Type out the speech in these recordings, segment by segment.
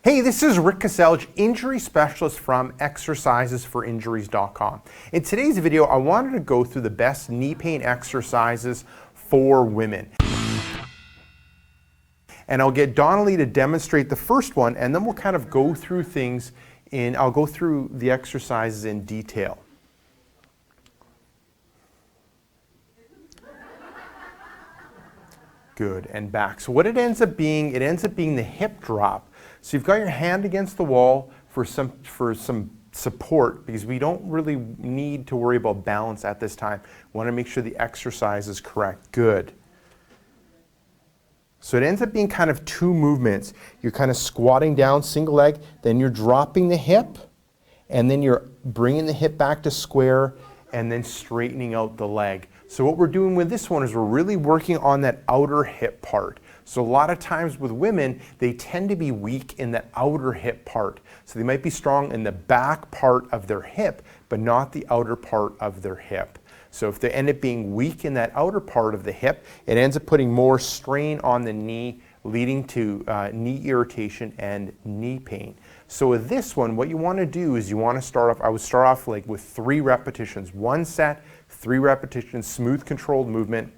Hey, this is Rick Caselge, injury specialist from exercisesforinjuries.com. In today's video, I wanted to go through the best knee pain exercises for women. And I'll get Donnelly to demonstrate the first one, and then we'll kind of go through things I'll go through the exercises in detail. Good, and back. So what it ends up being the hip drop. So you've got your hand against the wall for some support, because we don't really need to worry about balance at this time. We want to make sure the exercise is correct. Good. So it ends up being kind of two movements. You're kind of squatting down, single leg, then you're dropping the hip, and then you're bringing the hip back to square, and then straightening out the leg. So what we're doing with this one is we're really working on that outer hip part. So a lot of times with women, they tend to be weak in the outer hip part. So they might be strong in the back part of their hip, but not the outer part of their hip. So if they end up being weak in that outer part of the hip, it ends up putting more strain on the knee, leading to knee irritation and knee pain. So with this one, what you want to do is you want to start off, I would start off like with 3 repetitions. 1 set, 3 repetitions, smooth controlled movement,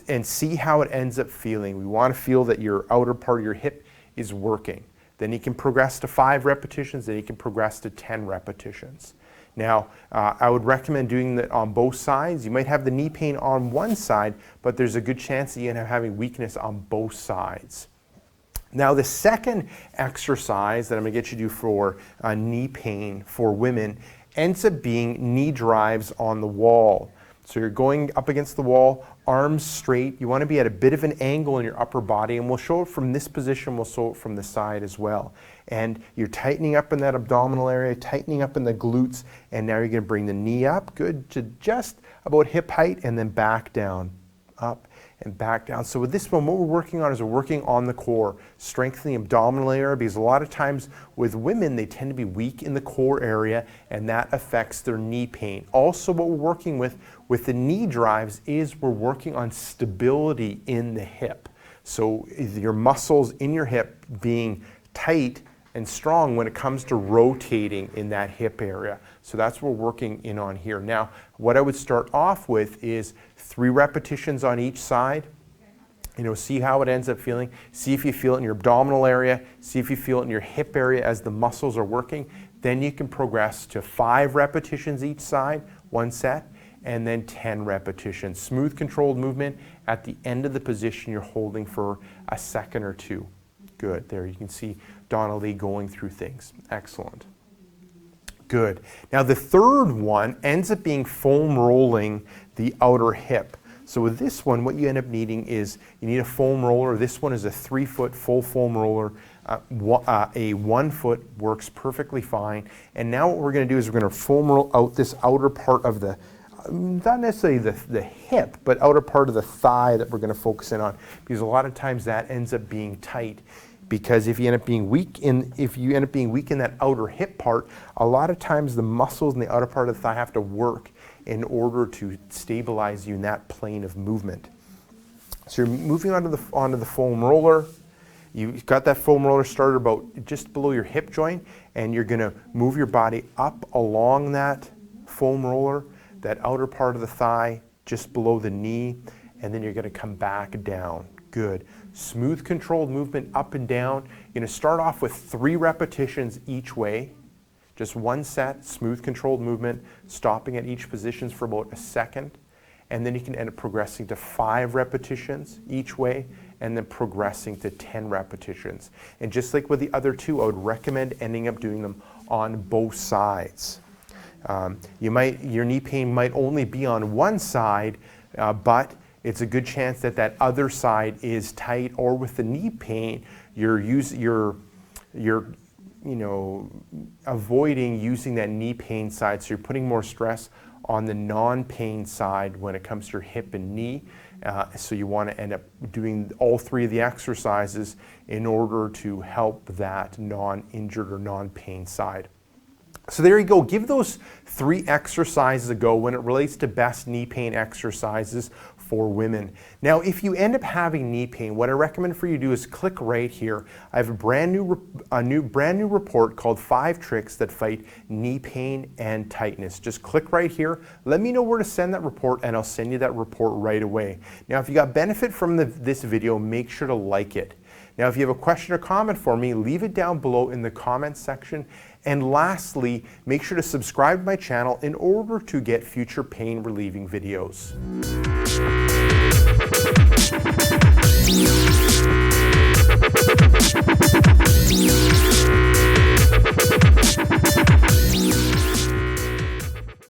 and see how it ends up feeling. We want to feel that your outer part of your hip is working. Then you can progress to 5 repetitions, then you can progress to 10 repetitions. Now, I would recommend doing that on both sides. You might have the knee pain on one side, but there's a good chance that you end up having weakness on both sides. Now, the second exercise that I'm going to get you to do for knee pain for women ends up being knee drives on the wall. So you're going up against the wall, arms straight. You want to be at a bit of an angle in your upper body, and we'll show it from this position, we'll show it from the side as well. And you're tightening up in that abdominal area, tightening up in the glutes, and now you're going to bring the knee up, good, to just about hip height, and then back down, up and back down. So with this one, what we're working on is we're working on the core, strengthening the abdominal area, because a lot of times with women, they tend to be weak in the core area, and that affects their knee pain. Also, what we're working with the knee drives is we're working on stability in the hip. So your muscles in your hip being tight and strong when it comes to rotating in that hip area. So that's what we're working in on here. Now, what I would start off with is 3 repetitions on each side. You know, see how it ends up feeling. See if you feel it in your abdominal area. See if you feel it in your hip area as the muscles are working. Then you can progress to 5 repetitions each side, 1 set, and then 10 repetitions. Smooth controlled movement. At the end of the position, you're holding for a second or 2. Good. There you can see Donnelly going through things. Excellent. Good. Now the third one ends up being foam rolling the outer hip. So with this one, what you end up needing is you need a foam roller. This one is a 3-foot full foam roller. A 1-foot works perfectly fine. And now what we're going to do is we're going to foam roll out this outer part of the, not necessarily the hip, but outer part of the thigh that we're going to focus in on, because a lot of times that ends up being tight. Because if you end up being weak in that outer hip part, a lot of times the muscles in the outer part of the thigh have to work in order to stabilize you in that plane of movement. So you're moving onto the foam roller. You've got that foam roller started about just below your hip joint, and you're going to move your body up along that foam roller, that outer part of the thigh, just below the knee, and then you're going to come back down. Good. Smooth controlled movement up and down. You're going to start off with 3 repetitions each way. Just 1 set, smooth controlled movement, stopping at each position for about a second. And then you can end up progressing to 5 repetitions each way, and then progressing to 10 repetitions. And just like with the other 2, I would recommend ending up doing them on both sides. Your knee pain might only be on one side, but it's a good chance that that other side is tight, or with the knee pain, you're avoiding using that knee pain side, so you're putting more stress on the non-pain side when it comes to your hip and knee. So you want to end up doing all 3 of the exercises in order to help that non-injured or non-pain side. So there you go. Give those 3 exercises a go when it relates to best knee pain exercises for women. Now, if you end up having knee pain, what I recommend for you to do is click right here. I have a brand new report called 5 Tricks That Fight Knee Pain and Tightness. Just click right here. Let me know where to send that report, and I'll send you that report right away. Now, if you got benefit from this video, make sure to like it. Now, if you have a question or comment for me, leave it down below in the comments section. And lastly, make sure to subscribe to my channel in order to get future pain relieving videos.